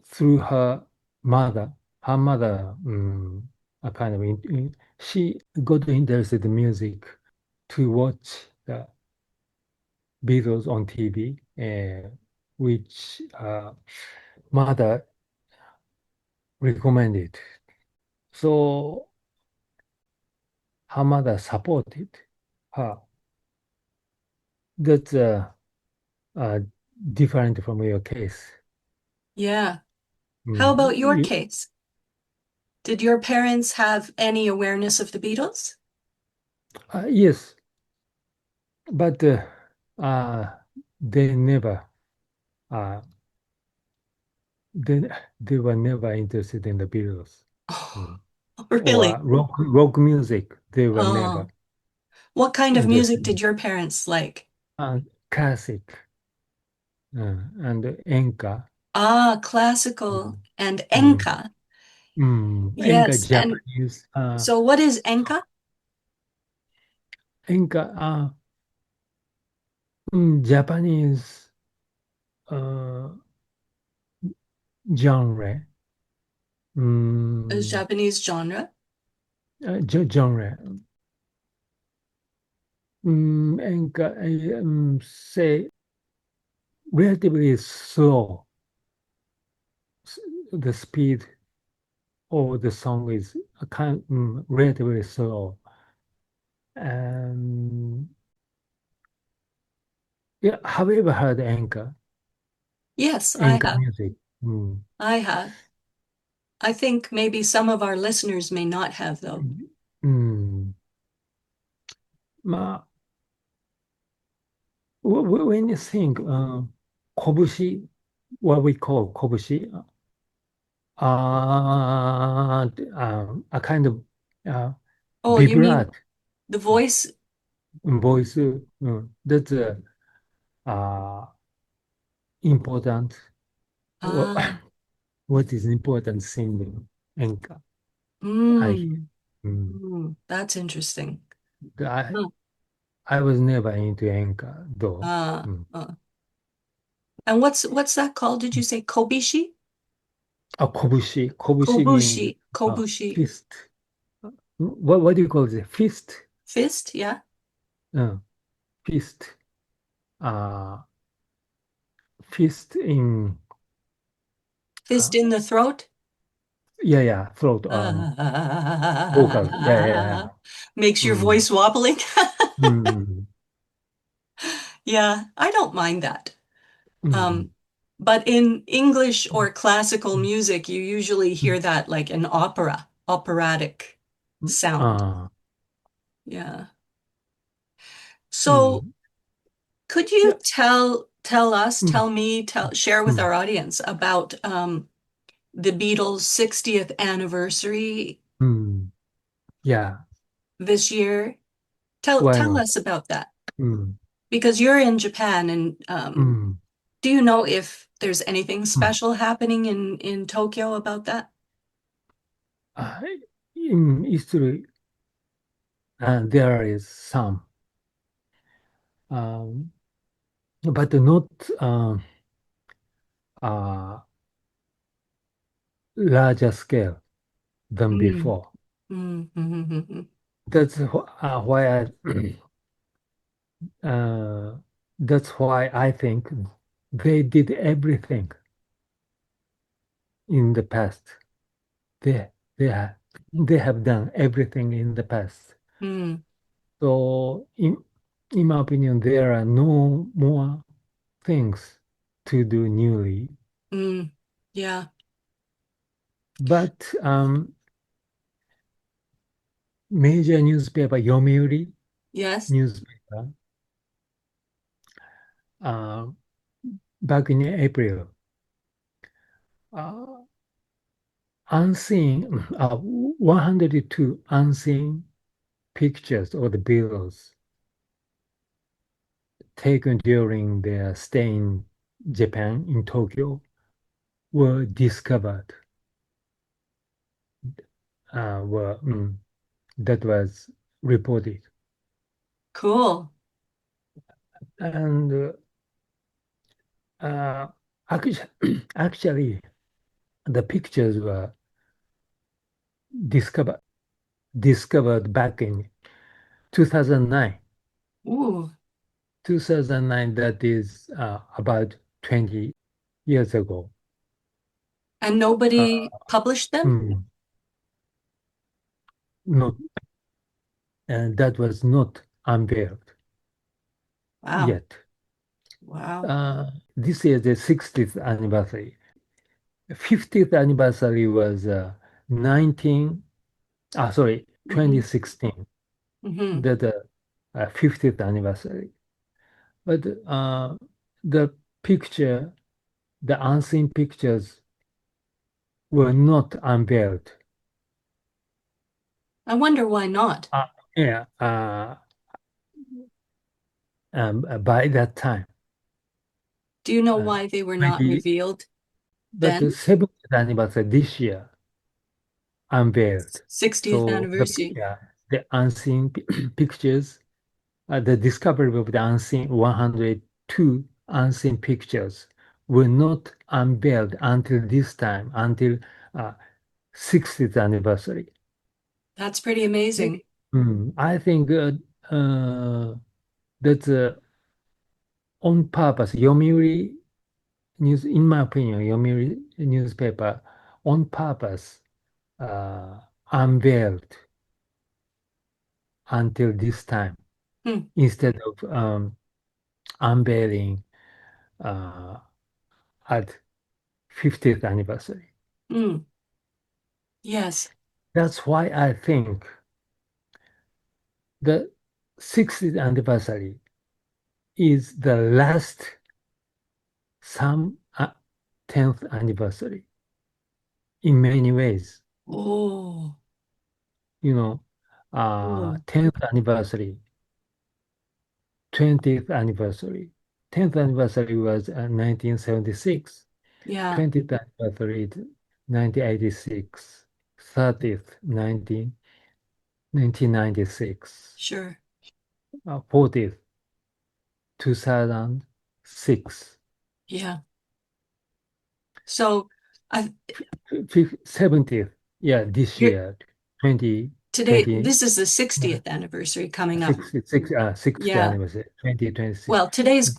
through her mother. Her mother, she got interested in music to watch the Beatles on TV, which mother recommended. So her mother supported her. That's different from your case. Yeah. How about your case? Did your parents have any awareness of the Beatles? Yes, but they never, they were never interested in the Beatles. Really? Or rock music, they were never. What kind of music did your parents like? Classic and enka. Classical and enka. Yes, Enka, Japanese. So what is enka? Enka, Japanese genre. A Japanese genre? Genre. And say relatively slow. The speed of the song is relatively slow. Yeah, have you ever heard Enka? Yes, I Enka have. music. I have. I think maybe some of our listeners may not have, though. まあ、when you think, 拳, what we call 拳, a kind of Oh, you mean vibrate the voice? voice, that's important. Ah, What is important thing in Enka? I that's interesting. I was never into Enka though. And what's that called? Did you say kobishi? Kobushi. Kobushi means Kobushi. Kobushi. fist. What do you call it? Fist? Fist, yeah. Fist. Fist in Fist in the throat? throat. Vocal. Yeah. Makes your voice wobbling. Mm. Yeah, I don't mind that. But in English or classical music, you usually hear that like an operatic sound. Yeah. So could you tell me, share with our audience about the Beatles' 60th anniversary Yeah. this year? Tell Why not? us about that. Because you're in Japan, and do you know if there's anything special happening in Tokyo about that? In history, there is some, but not larger scale than before. That's why that's why I think they did everything in the past. They have done everything in the past. So in my opinion, there are no more things to do newly. Yeah. But major newspaper, Yomiuri Yes. newspaper, back in April, unseen 102 unseen pictures of the Beatles taken during their stay in Japan, in Tokyo, were discovered. That was reported. Cool. And actually, the pictures were discovered back in 2009. Ooh. 2009, that is about 20 years ago. And nobody published them? Not, and that was not unveiled yet. Wow. This is the 60th anniversary. 50th anniversary was 2016. That 50th anniversary. But the picture, the unseen pictures were not unveiled. I wonder why not. By that time. Do you know why they were not revealed then? But the 70th anniversary this year unveiled. 60th anniversary. The unseen pictures, the discovery of the unseen 102 unseen pictures were not unveiled until this time, until 60th anniversary. That's pretty amazing. I think that's on purpose. Yomiuri News, in my opinion, Yomiuri newspaper on purpose unveiled until this time instead of unveiling at 50th anniversary. Yes. That's why I think the 60th anniversary is the last some 10th anniversary in many ways. Oh. 10th anniversary, 20th anniversary. 10th anniversary was 1976. Yeah. 20th anniversary, 1986. 30th, 1996. Sure. 40th, 2006. Yeah. So 70th, this year, today, this is the 60th anniversary coming up. 60th anniversary, 2026. Well, today's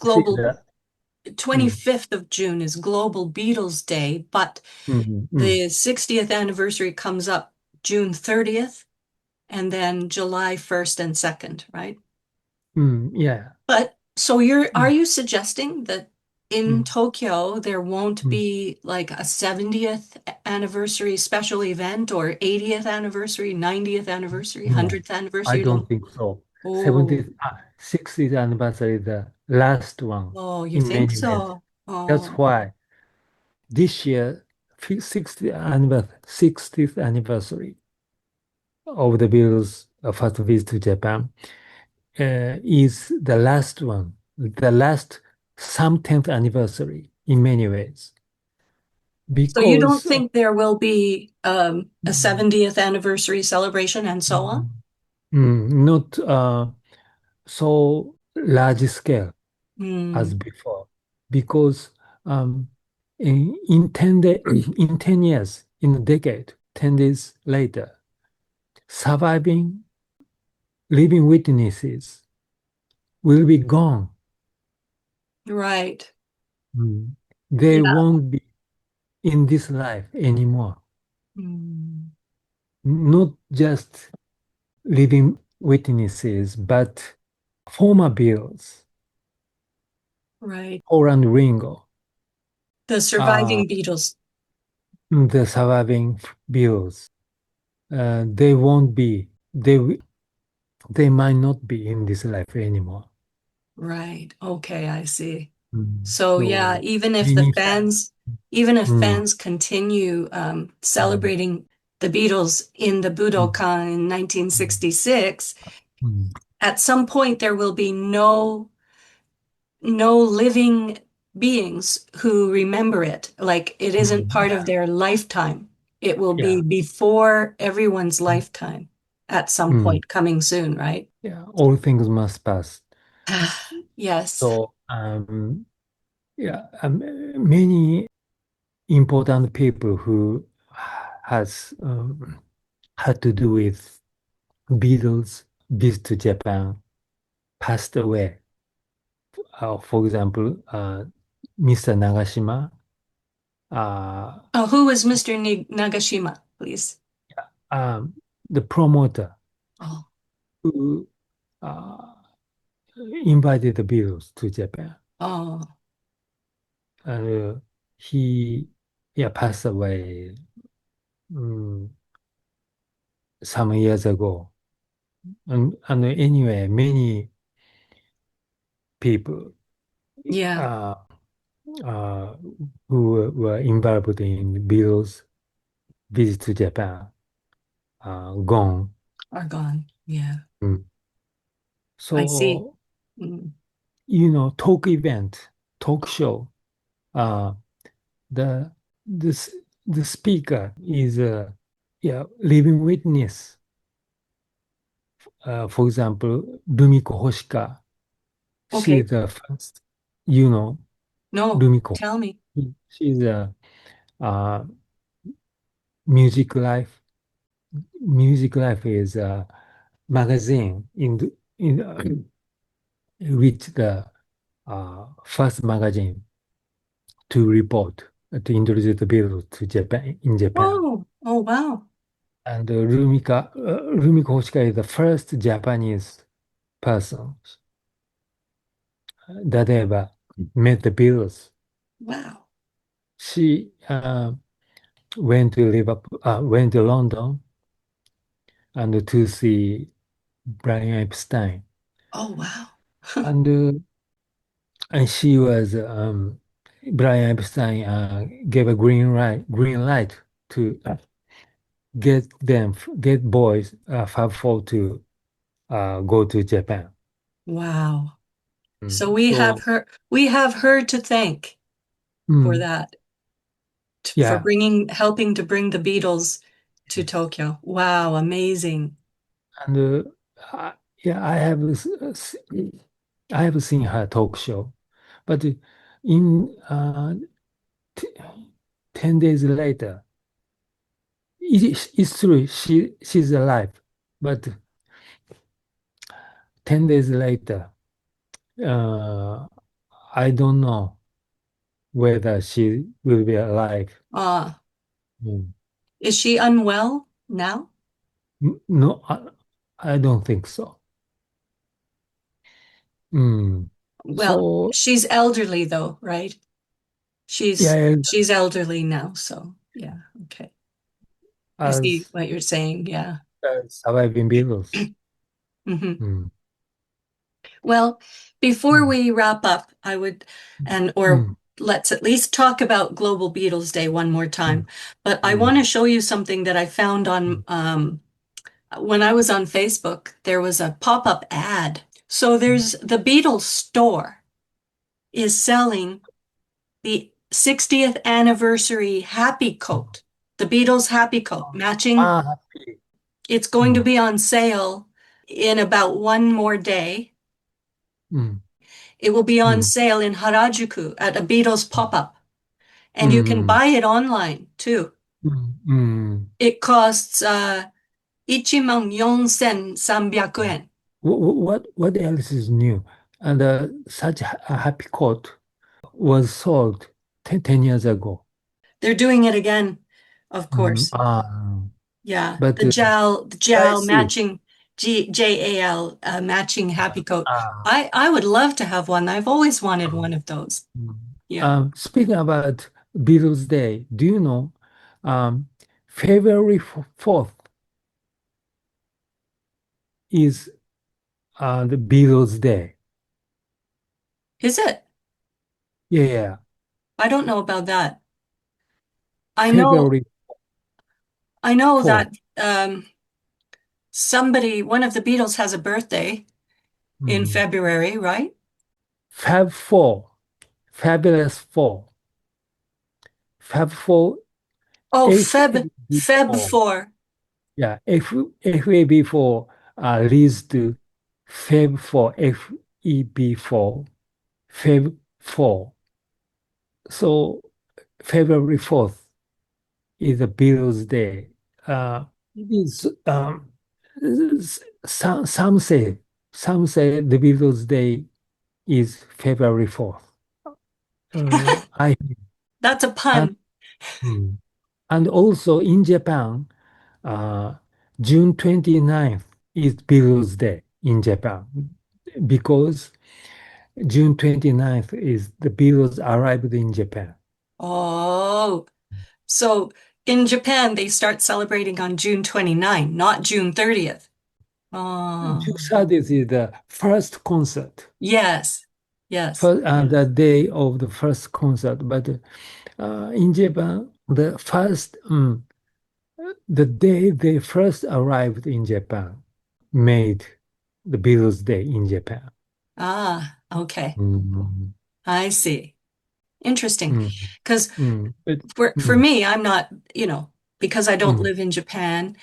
25th of June is Global Beatles Day, but the 60th anniversary comes up June 30th and then July 1st and 2nd, right? Yeah. But so are you suggesting that in Tokyo there won't be like a 70th anniversary special event or 80th anniversary, 90th anniversary, 100th anniversary? I don't think so. 70th, 60th anniversary, the last one. Oh, you think so? That's why this year, 60th anniversary of the Beatles' first visit to Japan is the last one, the last some 10th anniversary in many ways. So you don't think there will be a 70th anniversary celebration and so on? Not so large scale as before, because in 10 years, in a decade, 10 days later, surviving living witnesses will be gone. Right. They won't be in this life anymore. Not just living witnesses, but former Beatles. Right. Paul and Ringo. The surviving Beatles. The surviving Beatles. They won't be, they might not be in this life anymore. Right. Okay, I see. So yeah, even if fans continue celebrating the Beatles in the Budokan in 1966, at some point there will be no living beings who remember it. Like it isn't part of their lifetime. It will be before everyone's lifetime at some point coming soon, right? Yeah, all things must pass. Yes. So, many important people who has had to do with Beatles visit to Japan passed away. For example, Mr. Nagashima. Who was Mr. Nagashima, please? The promoter who invited the Beatles to Japan. And he passed away some years ago. And anyway, many people who were involved in Beatles visit to Japan are gone. Yeah. So, I see. Talk show, the speaker is a living witness. For example, Rumiko Hoshika. She is the first, No, Rumiko. tell me. She's a uh, Music Life. Music Life is a magazine which the first magazine to report to introduce the Beatles to Japan in Japan. Oh, wow. And Rumiko Hoshika is the first Japanese person that ever met the Beatles. Wow. She went to London and to see Brian Epstein. Oh, wow. And she was Brian Epstein gave a green light to get boys Fab Four to go to Japan. Wow. So So we have her to thank for that, for helping to bring the Beatles to Tokyo. Wow, amazing. And I have seen her talk show, but in 10 days later, it's true she's alive, but 10 days later, I don't know whether she will be alive. Is she unwell now? No, I don't think so. Well, she's elderly though, right? She's elderly now, so yeah, okay. I see what you're saying, yeah. Surviving Beatles. Well, before we wrap up, I would, let's at least talk about Global Beatles Day one more time. But I want to show you something that I found on, when I was on Facebook, there was a pop-up ad. So there's the Beatles store is selling the 60th anniversary Happy Coat, the Beatles Happy Coat, matching. It's going to be on sale in about one more day. It will be on sale in Harajuku at a Beatles pop-up. And you can buy it online too. It costs 14,300 yen. What else is new? And such a happy coat was sold 10 years ago. They're doing it again, of course. Yeah, but the JAL matching JAL matching happy coat. I would love to have one. I've always wanted one of those. Yeah. Speaking about Beatles Day, do you know February 4th is the Beatles Day? Is it? Yeah. I don't know about that. I know that one of the Beatles has a birthday in February, right? Fab Four, Fabulous Four. Fab Four. Oh, Feb 4. Yeah, FAB4 leads to Feb 4, FEB4, Feb 4. So February 4th is the Beatles Day. It is some say the Beatles Day is February 4th. That's a pun. And also in Japan, June 29th is Beatles Day in Japan because June 29th is the Beatles arrived in Japan. Oh, so in Japan, they start celebrating on June 29, not June 30th. Oh. June 30th is the first concert. Yes. The day of the first concert. But in Japan, the day they first arrived in Japan made the Beatles Day in Japan. Okay. I see. Interesting. Because for me, I'm not, because I don't live in Japan,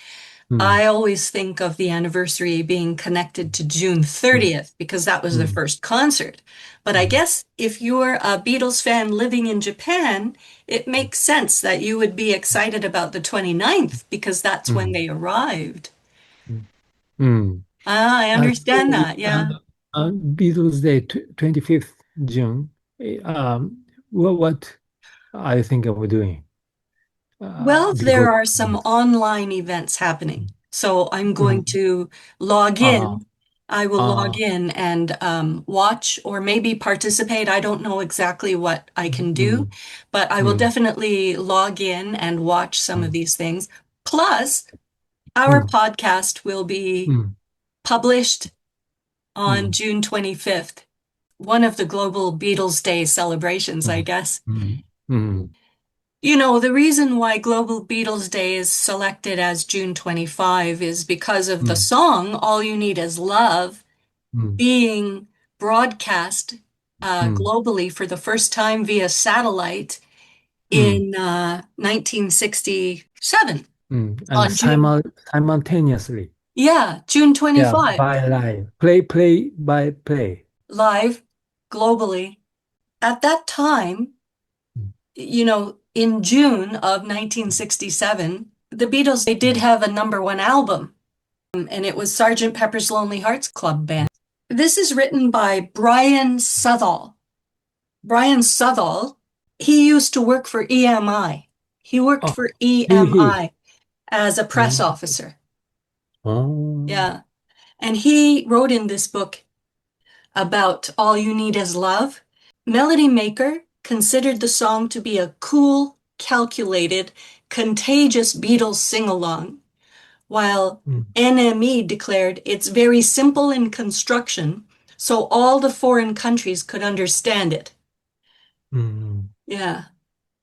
I always think of the anniversary being connected to June 30th because that was their first concert. But I guess if you're a Beatles fan living in Japan, it makes sense that you would be excited about the 29th because that's when they arrived. うん。I understand that, yeah. Beatles Day, 25th June. What are you thinking of doing? Well, there are some online events happening. So I'm going to log in. I will log in and watch or maybe participate. I don't know exactly what I can do, but I will definitely log in and watch some of these things. Plus, our podcast will be published on June 25th, one of the Global Beatles Day celebrations, I guess. You know, the reason why Global Beatles Day is selected as June 25 is because of the song All You Need Is Love being broadcast globally for the first time via satellite in 1967. And simultaneously. Yeah, June 25. By live. Play by play. Live, globally. At that time, you know, in June of 1967, the Beatles, they did have a #1 album, and it was Sgt. Pepper's Lonely Hearts Club Band. This is written by Brian Southall. Brian Southall, he used to work for EMI. He worked for EMI as a press officer. Yeah. And he wrote in this book about All You Need Is Love. Melody Maker considered the song to be a cool, calculated, contagious Beatles sing-along, while NME declared it's very simple in construction, so all the foreign countries could understand it. Yeah.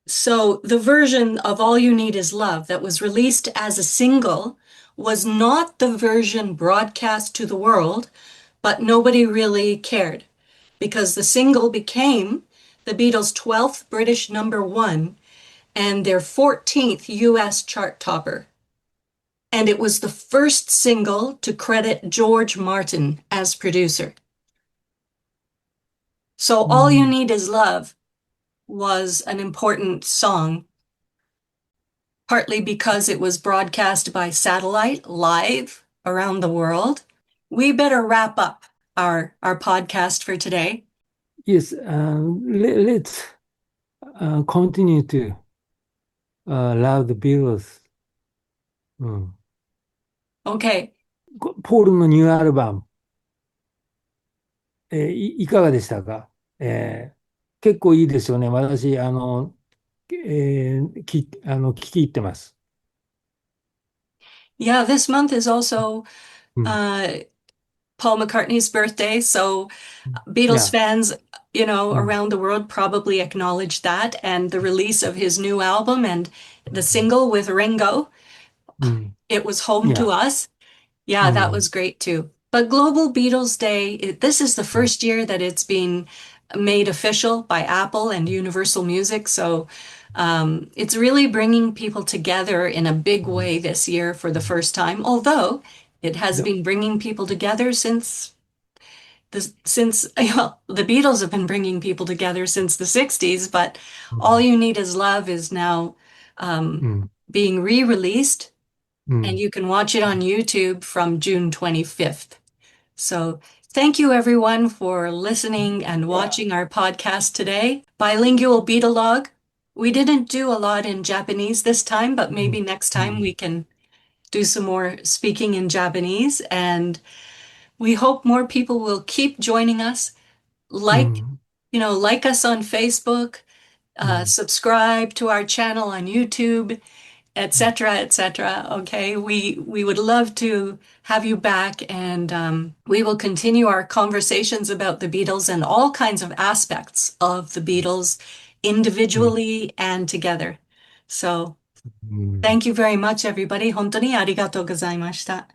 So the version of All You Need Is Love that was released as a single was not the version broadcast to the world, but nobody really cared because the single became the Beatles' 12th British #1 and their 14th US chart topper. And it was the first single to credit George Martin as producer. So All You Need Is Love was an important song, partly because it was broadcast by satellite live around the world. We better wrap up our podcast for today. Yes, let's continue to love the Beatles. Okay. ポールのニューアルバム、いかがでしたか？結構いいですよね。私、聞き入ってます。Yeah, this month is also Paul McCartney's birthday, so Beatles fans, you know, around the world probably acknowledge that, and the release of his new album and the single with Ringo, It Was Home to Us. Yeah, that was great too. But Global Beatles Day, this is the first year that it's been made official by Apple and Universal Music, so it's really bringing people together in a big way this year for the first time, although it has been bringing people together since well, the Beatles have been bringing people together since the 60s, but All You Need Is Love is now being re-released, and you can watch it on YouTube from June 25th. So thank you everyone for listening and watching our podcast today. Bilingual Beatolog. We didn't do a lot in Japanese this time, but maybe next time we can do some more speaking in Japanese, and we hope more people will keep joining us. Like us on Facebook, subscribe to our channel on YouTube, etc., etc. Okay, we would love to have you back, and we will continue our conversations about the Beatles and all kinds of aspects of the Beatles individually and together. So thank you very much, everybody. 本当にありがとうございました。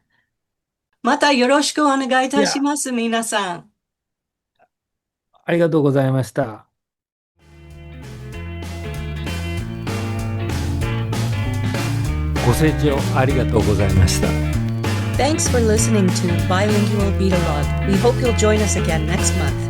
またよろしくお願いいたします、皆さん。ありがとうございました。ご清聴ありがとうございました。Thanks for listening to Bilingual Beatologue. We hope you'll join us again next month.